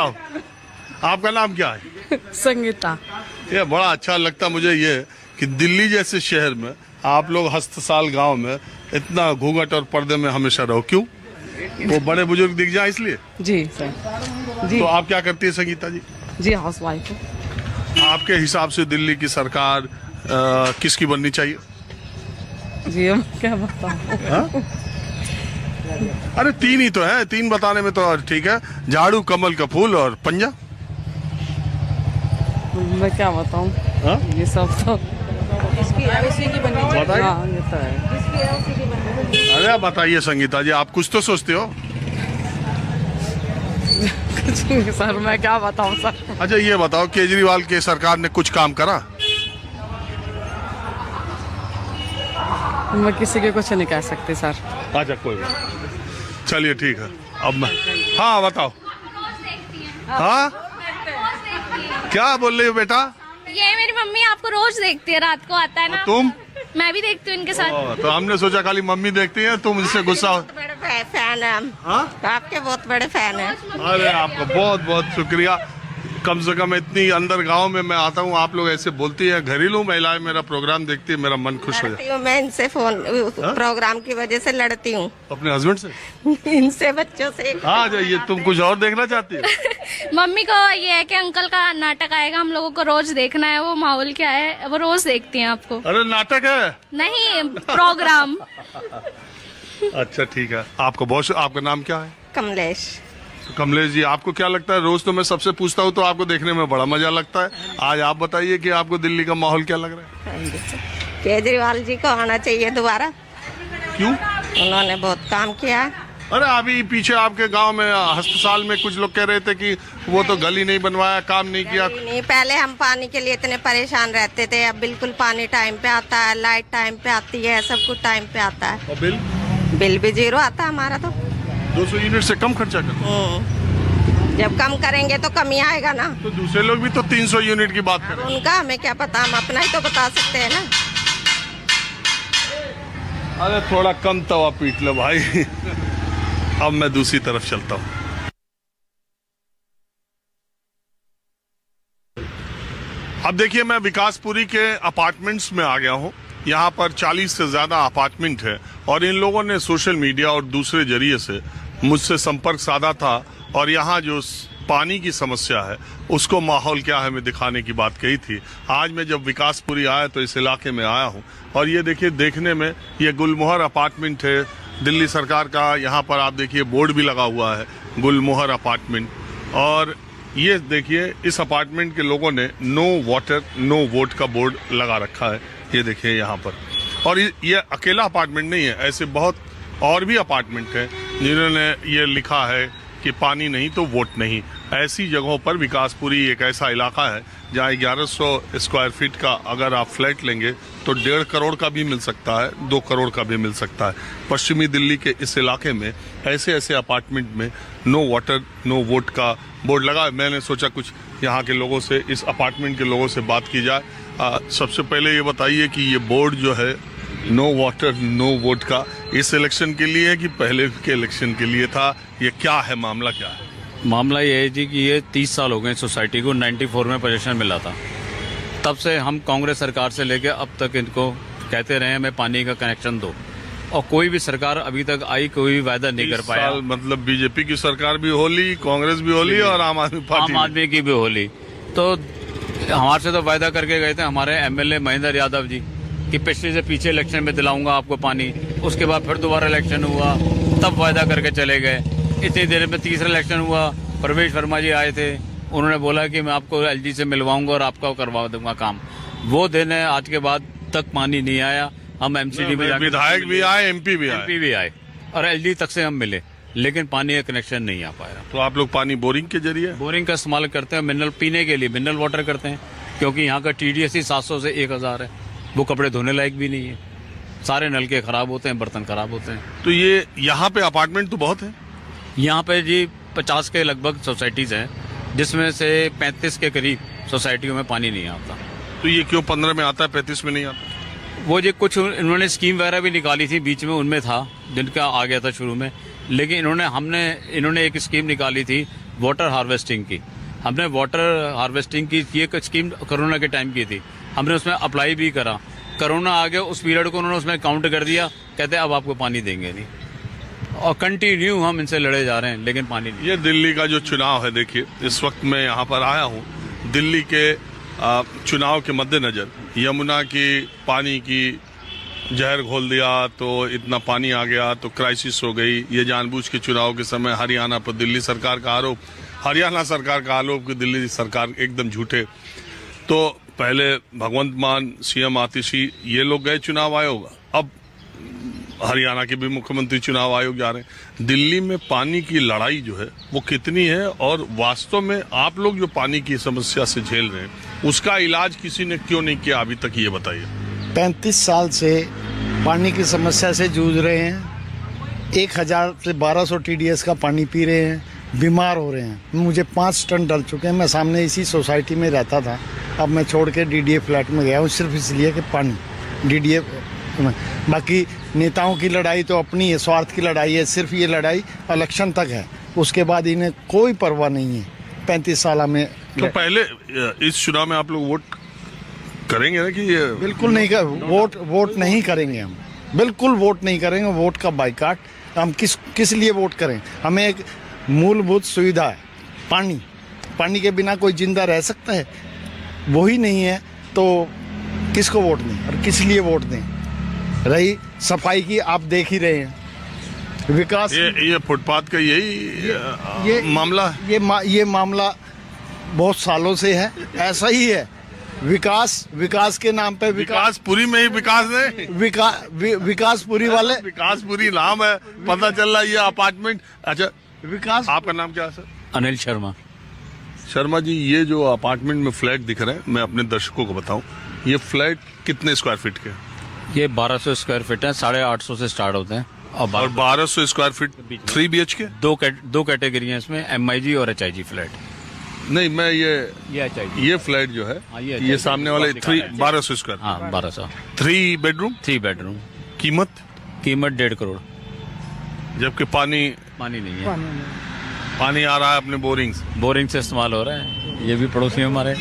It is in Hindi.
बताओ आपका नाम क्या है? संगीता। ये बड़ा अच्छा लगता मुझे ये कि दिल्ली जैसे शहर में आप लोग हस्तसाल गांव में इतना घूंघट और पर्दे में हमेशा रहो, क्यों? वो बड़े बुजुर्ग दिख जाए इसलिए? जी सर जी। तो आप क्या करती है संगीता जी? जी हाउस वाइफ हूँ। आपके हिसाब से दिल्ली की सरकार किसकी बननी चाहिए? जी हम क्या बताऊँ। हाँ? अरे तीन ही तो है, तीन बताने में तो ठीक है। झाड़ू, कमल का फूल और पंजा। मैं क्या बताऊँ। हाँ? ये सब तो उसी की बननी चाहिए। बताइए। हाँ ये तो है। अरे बताइए संगीता जी, आप कुछ तो सोचते हो। कुछ नहीं सर, मैं क्या बताऊँ सर। अच्छा ये बताओ, केजरीवाल के सरकार ने कुछ काम करा? मैं किसी के कुछ नहीं कह सकती सर। अच्छा कोई बात, चलिए ठीक है। अब मैं, हाँ बताओ। हाँ क्या बोल रही हो बेटा? ये मेरी मम्मी आपको रोज देखती है, रात को आता है ना। तुम? मैं भी देखती हूँ इनके साथ। तो हमने सोचा खाली मम्मी देखती है, तुम इससे गुस्सा हो। बड़े फैन है हम। हाँ? आपके बहुत बड़े फैन है। अरे आपका बहुत बहुत शुक्रिया। कम से कम इतनी अंदर गांव में मैं आता हूँ, आप लोग ऐसे बोलती है। घरेलू महिलाएं मेरा प्रोग्राम देखती है, मेरा मन खुश हो जाता लड़ती हूँ मैं इनसे, फोन प्रोग्राम की वजह से लड़ती हूँ। है। अपने हस्बैंड से? इनसे, बच्चों से। हाँ जाइए, तुम कुछ और देखना चाहती हो? मम्मी को ये है कि अंकल का नाटक आएगा, हम लोगों को रोज देखना है। वो माहौल क्या है, वो रोज देखती हैं आपको। अरे नाटक है? नहीं, प्रोग्राम। अच्छा ठीक है। आपका नाम क्या है? कमलेश। तो कमलेश जी, आपको क्या लगता है? रोज तो मैं सबसे पूछता हूँ तो आपको देखने में बड़ा मजा लगता है। आज आप बताइए कि आपको दिल्ली का माहौल क्या लग रहा है? केजरीवाल जी को आना चाहिए दोबारा। क्यों? उन्होंने बहुत काम किया है। अरे अभी पीछे आपके गांव में हस्तसाल में कुछ लोग कह रहे थे कि वो तो गली नहीं बनवाया, काम नहीं किया। नहीं, पहले हम पानी के लिए इतने परेशान रहते थे, अब बिल्कुल पानी टाइम पे आता है, लाइट टाइम पे आती है, सब कुछ टाइम पे आता है। और बिल बिल भी 0 आता है हमारा तो। 200 यूनिट से कम खर्चा कर। जब कम करेंगे तो कम ही आएगा ना। तो दूसरे लोग भी तो 300 यूनिट की बात कर रहे हैं। उनका हमें क्या पता, हम अपना ही तो बता सकते हैं ना। अरे थोड़ा कम तवा पीट लो भाई। अब मैं दूसरी तरफ चलता हूँ। अब देखिए, मैं विकासपुरी के अपार्टमेंट्स में आ गया हूँ। यहाँ पर 40 से ज्यादा अपार्टमेंट है और इन लोगों ने सोशल मीडिया और दूसरे जरिए से मुझसे संपर्क साधा था और यहाँ जो पानी की समस्या है उसको माहौल क्या है मैं दिखाने की बात कही थी। आज मैं जब विकासपुरी आया तो इस इलाके में आया हूँ और ये देखिए, देखने में ये गुलमोहर अपार्टमेंट है दिल्ली सरकार का। यहाँ पर आप देखिए बोर्ड भी लगा हुआ है, गुलमोहर अपार्टमेंट। और ये देखिए, इस अपार्टमेंट के लोगों ने नो वाटर नो वोट का बोर्ड लगा रखा है। ये देखिए यहाँ पर। और ये अकेला अपार्टमेंट नहीं है, ऐसे बहुत और भी अपार्टमेंट हैं जिन्होंने ये लिखा है कि पानी नहीं तो वोट नहीं। ऐसी जगहों पर विकासपुरी एक ऐसा इलाका है जहाँ 1100 स्क्वायर फीट का अगर आप फ्लैट लेंगे तो 1.5 करोड़ का भी मिल सकता है, 2 करोड़ का भी मिल सकता है। पश्चिमी दिल्ली के इस इलाके में ऐसे ऐसे अपार्टमेंट में नो वाटर नो वोट का बोर्ड लगा है। मैंने सोचा कुछ यहाँ के लोगों से, इस अपार्टमेंट के लोगों से बात की जाए। सबसे पहले ये बताइए कि ये बोर्ड जो है नो वाटर नो वोट का, इस इलेक्शन के लिए है कि पहले के इलेक्शन के लिए था? ये क्या है, मामला क्या है? मामला ये है जी कि ये 30 साल हो गए सोसाइटी को। 94 में पोजीशन मिला था, तब से हम कांग्रेस सरकार से लेके अब तक इनको कहते रहे हमें पानी का कनेक्शन दो, और कोई भी सरकार अभी तक आई, कोई भी वायदा नहीं कर पाया। मतलब बीजेपी की सरकार भी होली, कांग्रेस भी होली और आम आदमी की भी होली। तो हमारे से तो वायदा करके गए थे हमारे एमएलए महेंद्र यादव जी कि पिछले से पीछे इलेक्शन में दिलाऊंगा आपको पानी। उसके बाद फिर दोबारा इलेक्शन हुआ, तब वायदा करके चले गए। इतनी देर में तीसरा इलेक्शन हुआ, प्रवेश वर्मा जी आए थे, उन्होंने बोला कि मैं आपको एलजी से मिलवाऊंगा और आपका करवा दूंगा काम। वो दिन है, आज के बाद तक पानी नहीं आया। हम एमसीडी में विधायक भी आए, एमपी भी आए और एलजी तक से हम मिले, लेकिन पानी का कनेक्शन नहीं आ पाया। तो आप लोग पानी बोरिंग के जरिए? बोरिंग का इस्तेमाल करते हैं, मिनरल पीने के लिए मिनरल वाटर करते हैं, क्योंकि यहाँ का TDS ही 700 से 1000 है। वो कपड़े धोने लायक भी नहीं है, सारे नलके खराब होते हैं, बर्तन खराब होते हैं। तो ये यहाँ पे अपार्टमेंट तो बहुत है? यहाँ पे जी 50 के लगभग सोसाइटीज हैं, जिसमें से 35 के करीब सोसाइटियों में पानी नहीं आता। तो ये क्यों 15 में आता है, 35 में नहीं आता? वो जो कुछ इन्होंने स्कीम वगैरह भी निकाली थी बीच में, उनमें था जिनका आ गया था शुरू में, लेकिन इन्होंने एक स्कीम निकाली थी वाटर हार्वेस्टिंग की। हमने वाटर हार्वेस्टिंग की ये स्कीम कोरोना के टाइम की थी, हमने उसमें अप्लाई भी करा। कोरोना आ गया, उस पीरियड को उन्होंने उसमें काउंट कर दिया, कहते अब आपको पानी देंगे नहीं, और कंटिन्यू हम इनसे लड़े जा रहे हैं लेकिन पानी नहीं। ये दिल्ली का जो चुनाव है, देखिए इस वक्त मैं यहाँ पर आया हूँ दिल्ली के चुनाव के मद्देनजर। यमुना की पानी की जहर घोल दिया तो इतना पानी आ गया तो क्राइसिस हो गई। ये जानबूझ के चुनाव के समय हरियाणा पर दिल्ली सरकार का आरोप, हरियाणा सरकार का आरोप कि दिल्ली सरकार एकदम झूठे। तो पहले भगवंत मान, सीएम आतिशी, ये लोग गए चुनाव आयोग, अब हरियाणा के भी मुख्यमंत्री चुनाव आयोग जा रहे हैं। दिल्ली में पानी की लड़ाई जो है वो कितनी है, और वास्तव में आप लोग जो पानी की समस्या से झेल रहे हैं उसका इलाज किसी ने क्यों नहीं किया अभी तक, ये बताइए। 35 साल से पानी की समस्या से जूझ रहे हैं। 1000 से 1200 TDS का पानी पी रहे हैं, बीमार हो रहे हैं। मुझे 5 टन डल चुके हैं। मैं सामने इसी सोसाइटी में रहता था, अब मैं छोड़ के DDA फ्लैट में गया हूँ सिर्फ इसलिए कि पानी DDA। बाकी नेताओं की लड़ाई तो अपनी है, स्वार्थ की लड़ाई है, सिर्फ ये लड़ाई इलेक्शन तक है, उसके बाद इन्हें कोई परवाह नहीं है। 35 साल में तो पहले इस चुनाव में आप लोग वोट करेंगे ना कि ये बिल्कुल नहीं कर, वोट नहीं करेंगे हम, बिल्कुल वोट नहीं करेंगे। वोट का बाइकाट। हम किस लिए वोट करें? हमें एक मूलभूत सुविधा है, पानी के बिना कोई जिंदा रह सकता है? वही नहीं है तो किसको वोट दें और किस लिए वोट दें? रही सफाई की, आप देख ही रहे हैं। विकास, ये फुटपाथ का यही मामला है। ये मामला बहुत सालों से है, ऐसा ही है। विकास के नाम पे विकासपुरी में ही विकास है। विकासपुरी वाले, विकासपुरी नाम है, पता चल रहा है ये अपार्टमेंट। अच्छा, विकास। आपका नाम क्या है सर? अनिल शर्मा। शर्मा जी, ये जो अपार्टमेंट में फ्लैट दिख रहे हैं, मैं अपने दर्शकों को बताऊं, ये फ्लैट कितने स्क्वायर फीट के हैं? ये 1200 स्क्वायर फीट है, 850 से स्टार्ट होते हैं। और 1200 स्क्वायर फीट 3 BHK? दो कैटेगरी है इसमें, MIG और HIG फ्लैट। नहीं, मैं ये HIG। ये फ्लैट जो है, हाँ, ये सामने वाले 1200 स्क्वायर। हाँ, 1200। 3 बेडरूम। 3 बेडरूम। कीमत 1.5 करोड़। जबकि पानी नहीं है, पानी आ रहा है अपने बोरिंग से इस्तेमाल हो रहा है। ये भी पड़ोसी हमारे।